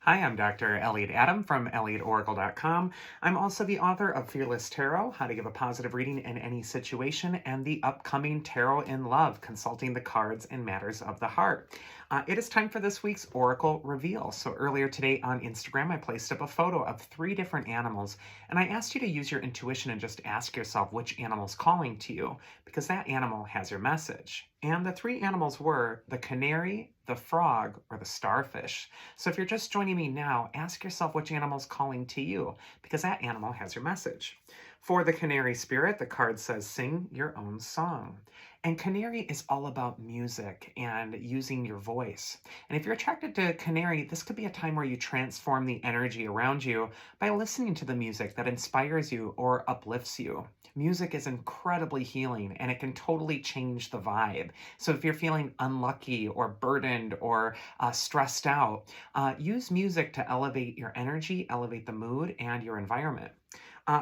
Hi, I'm Dr. Elliot Adam from ElliotOracle.com. I'm also the author of Fearless Tarot, How to Give a Positive Reading in Any Situation, and the upcoming Tarot in Love, Consulting the Cards in Matters of the Heart. It is time for this week's Oracle Reveal. So earlier today on Instagram, I placed up a photo of 3 different animals, and I asked you to use your intuition and just ask yourself which animal's calling to you, because that animal has your message. And the 3 animals were the canary, the frog, or the starfish. So if you're just joining me now, ask yourself which animal's calling to you, because that animal has your message. For the canary spirit, the card says, sing your own song. And canary is all about music and using your voice. And if you're attracted to canary, this could be a time where you transform the energy around you by listening to the music that inspires you or uplifts you. Music is incredibly healing and it can totally change the vibe. So if you're feeling unlucky or burdened or stressed out, use music to elevate your energy, elevate the mood, and your environment.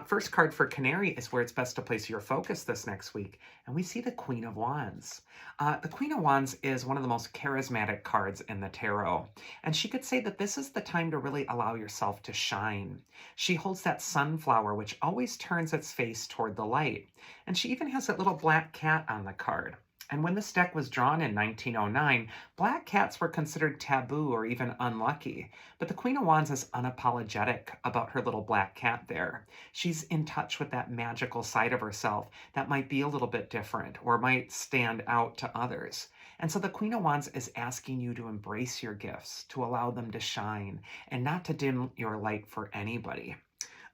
First card for Canary is where it's best to place your focus this next week, and we see the Queen of Wands. The Queen of Wands is one of the most charismatic cards in the tarot, and she could say that this is the time to really allow yourself to shine. She holds that sunflower, which always turns its face toward the light, and she even has that little black cat on the card. And when this deck was drawn in 1909, black cats were considered taboo or even unlucky. But the Queen of Wands is unapologetic about her little black cat there. She's in touch with that magical side of herself that might be a little bit different or might stand out to others. And so the Queen of Wands is asking you to embrace your gifts, to allow them to shine, and not to dim your light for anybody.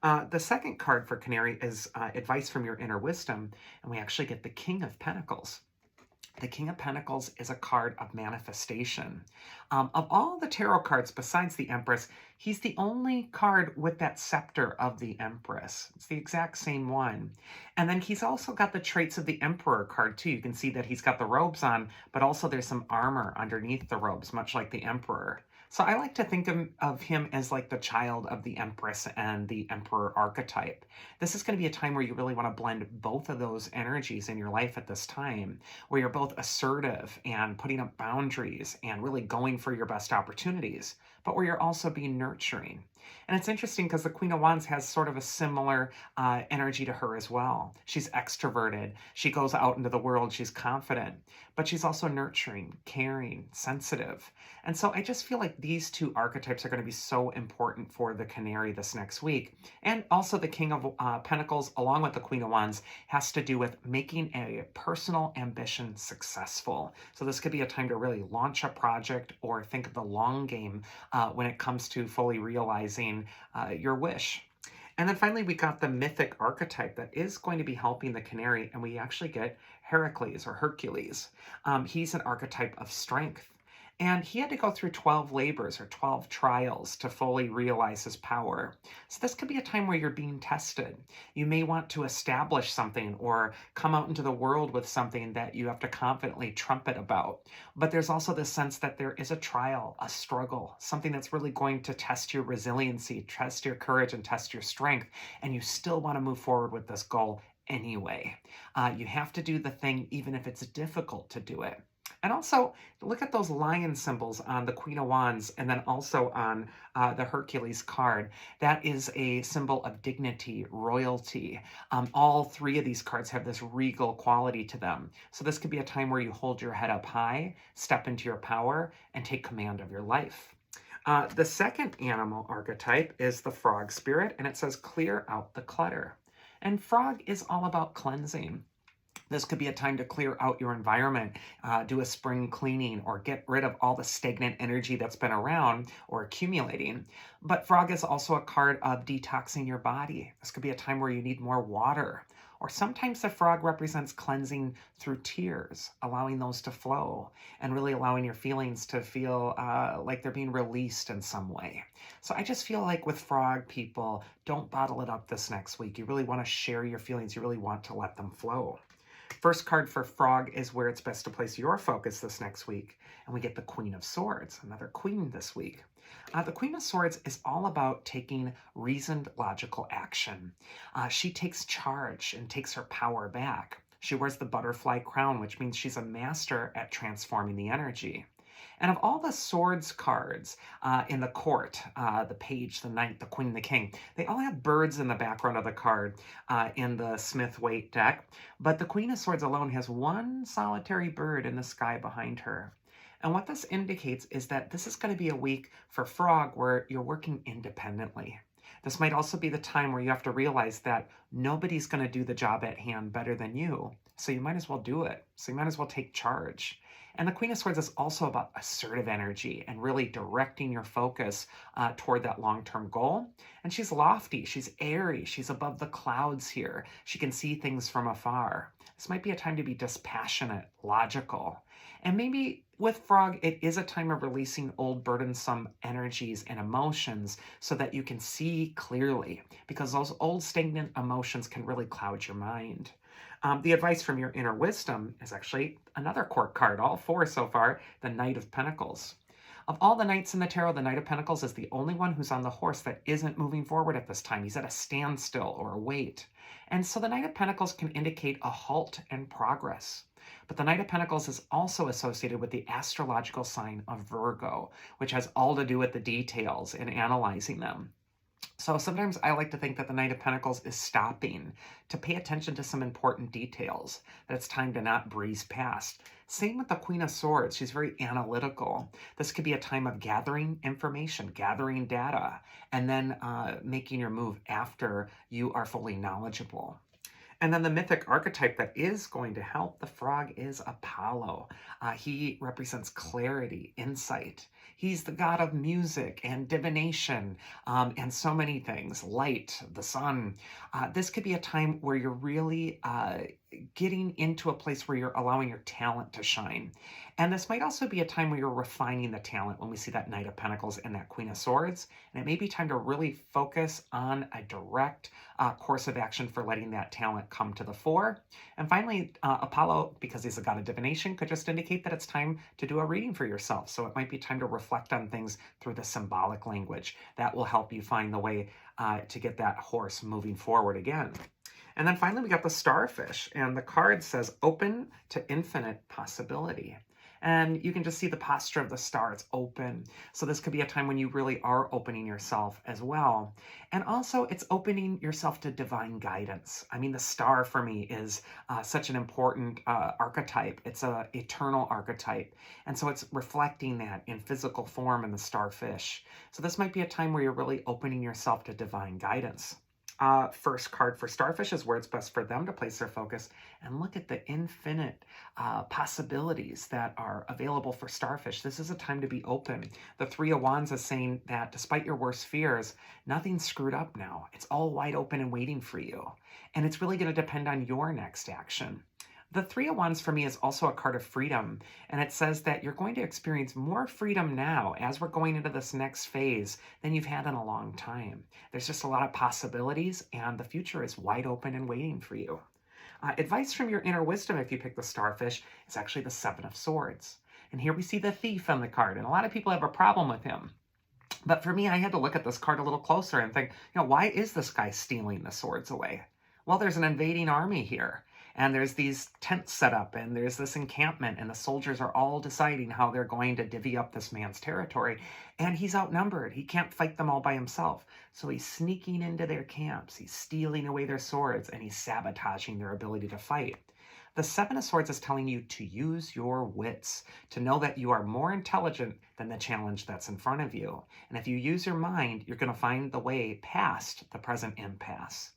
The second card for Canary is advice from your inner wisdom, and we actually get the King of Pentacles. The King of Pentacles is a card of manifestation. Of all the tarot cards besides the Empress, he's the only card with that scepter of the Empress. It's the exact same one. And then he's also got the traits of the Emperor card too. You can see that he's got the robes on, but also there's some armor underneath the robes, much like the Emperor. So I like to think of him as like the child of the Empress and the Emperor archetype. This is going to be a time where you really want to blend both of those energies in your life at this time, where you're both assertive and putting up boundaries and really going for your best opportunities, but where you're also being nurturing. And it's interesting because the Queen of Wands has sort of a similar energy to her as well. She's extroverted. She goes out into the world. She's confident, but she's also nurturing, caring, sensitive. And so I just feel like these 2 archetypes are going to be so important for the Canary this next week. And also the King of Pentacles, along with the Queen of Wands, has to do with making a personal ambition successful. So this could be a time to really launch a project or think of the long game when it comes to fully realizing your wish. And then finally, we got the mythic archetype that is going to be helping the Canary, and we actually get Heracles or Hercules. He's an archetype of strength. And he had to go through 12 labors or 12 trials to fully realize his power. So this could be a time where you're being tested. You may want to establish something or come out into the world with something that you have to confidently trumpet about. But there's also this sense that there is a trial, a struggle, something that's really going to test your resiliency, test your courage, and test your strength. And you still want to move forward with this goal anyway. You have to do the thing even if it's difficult to do it. And also, look at those lion symbols on the Queen of Wands and then also on the Hercules card. That is a symbol of dignity, royalty. All 3 of these cards have this regal quality to them. So this could be a time where you hold your head up high, step into your power, and take command of your life. The second animal archetype is the frog spirit, and it says clear out the clutter. And frog is all about cleansing. This could be a time to clear out your environment, do a spring cleaning, or get rid of all the stagnant energy that's been around or accumulating. But frog is also a card of detoxing your body. This could be a time where you need more water. Or sometimes the frog represents cleansing through tears, allowing those to flow, and really allowing your feelings to feel like they're being released in some way. So I just feel like with frog people, don't bottle it up this next week. You really want to share your feelings. You really want to let them flow. First card for frog is where it's best to place your focus this next week. And we get the Queen of Swords, another queen this week. The Queen of Swords is all about taking reasoned, logical action. She takes charge and takes her power back. She wears the butterfly crown, which means she's a master at transforming the energy. And of all the swords cards in the court, the page, the knight, the queen, the king, they all have birds in the background of the card in the Smith-Waite deck. But the Queen of Swords alone has one solitary bird in the sky behind her. And what this indicates is that this is going to be a week for Frog where you're working independently. This might also be the time where you have to realize that nobody's going to do the job at hand better than you. So you might as well do it. So you might as well take charge. And the Queen of Swords is also about assertive energy and really directing your focus toward that long-term goal. And she's lofty, she's airy, she's above the clouds here. She can see things from afar. This might be a time to be dispassionate, logical. And maybe with Frog, it is a time of releasing old burdensome energies and emotions so that you can see clearly, because those old stagnant emotions can really cloud your mind. The advice from your inner wisdom is actually another court card, all four so far, the Knight of Pentacles. Of all the knights in the tarot, the Knight of Pentacles is the only one who's on the horse that isn't moving forward at this time. He's at a standstill or a wait. And so the Knight of Pentacles can indicate a halt and progress. But the Knight of Pentacles is also associated with the astrological sign of Virgo, which has all to do with the details and analyzing them. So sometimes I like to think that the Knight of Pentacles is stopping to pay attention to some important details, that it's time to not breeze past. Same with the Queen of Swords. She's very analytical. This could be a time of gathering information, gathering data, and then making your move after you are fully knowledgeable. And then the mythic archetype that is going to help the Frog is Apollo. He represents clarity, insight. He's the god of music and divination and so many things, light, the sun. This could be a time where you're really getting into a place where you're allowing your talent to shine. And this might also be a time where you're refining the talent when we see that Knight of Pentacles and that Queen of Swords. And it may be time to really focus on a direct course of action for letting that talent come to the fore. And finally, Apollo, because he's a god of divination, could just indicate that it's time to do a reading for yourself. So it might be time to reflect on things through the symbolic language. That will help you find the way to get that horse moving forward again. And then finally, we got the Starfish, and the card says open to infinite possibility. And you can just see the posture of the star, it's open. So this could be a time when you really are opening yourself as well. And also it's opening yourself to divine guidance. I mean, the star for me is such an important archetype. It's an eternal archetype. And so it's reflecting that in physical form in the starfish. So this might be a time where you're really opening yourself to divine guidance. First card for Starfish is where it's best for them to place their focus and look at the infinite possibilities that are available for Starfish. This is a time to be open. The Three of Wands is saying that despite your worst fears, nothing's screwed up now. It's all wide open and waiting for you. And it's really going to depend on your next action. The Three of Wands for me is also a card of freedom, and it says that you're going to experience more freedom now as we're going into this next phase than you've had in a long time. There's just a lot of possibilities, and the future is wide open and waiting for you. Advice from your inner wisdom, if you pick the Starfish, is actually the Seven of Swords. And here we see the Thief on the card, and a lot of people have a problem with him. But for me, I had to look at this card a little closer and think, why is this guy stealing the swords away? Well, there's an invading army here. And there's these tents set up, and there's this encampment, and the soldiers are all deciding how they're going to divvy up this man's territory. And he's outnumbered. He can't fight them all by himself. So he's sneaking into their camps. He's stealing away their swords, and he's sabotaging their ability to fight. The Seven of Swords is telling you to use your wits, to know that you are more intelligent than the challenge that's in front of you. And if you use your mind, you're going to find the way past the present impasse.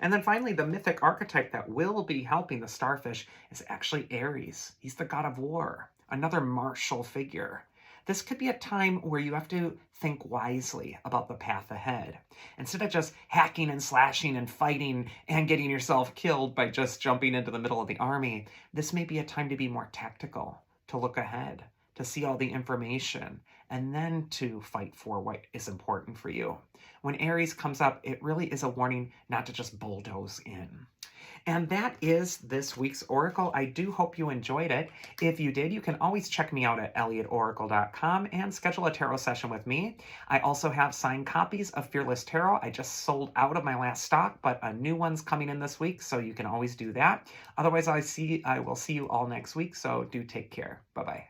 And then finally, the mythic archetype that will be helping the Starfish is actually Aries. He's the god of war, another martial figure. This could be a time where you have to think wisely about the path ahead. Instead of just hacking and slashing and fighting and getting yourself killed by just jumping into the middle of the army, this may be a time to be more tactical, to look ahead, to see all the information, and then to fight for what is important for you. When Aries comes up, it really is a warning not to just bulldoze in. And that is this week's Oracle. I do hope you enjoyed it. If you did, you can always check me out at elliotoracle.com and schedule a tarot session with me. I also have signed copies of Fearless Tarot. I just sold out of my last stock, but a new one's coming in this week, so you can always do that. Otherwise, I will see you all next week, so do take care. Bye-bye.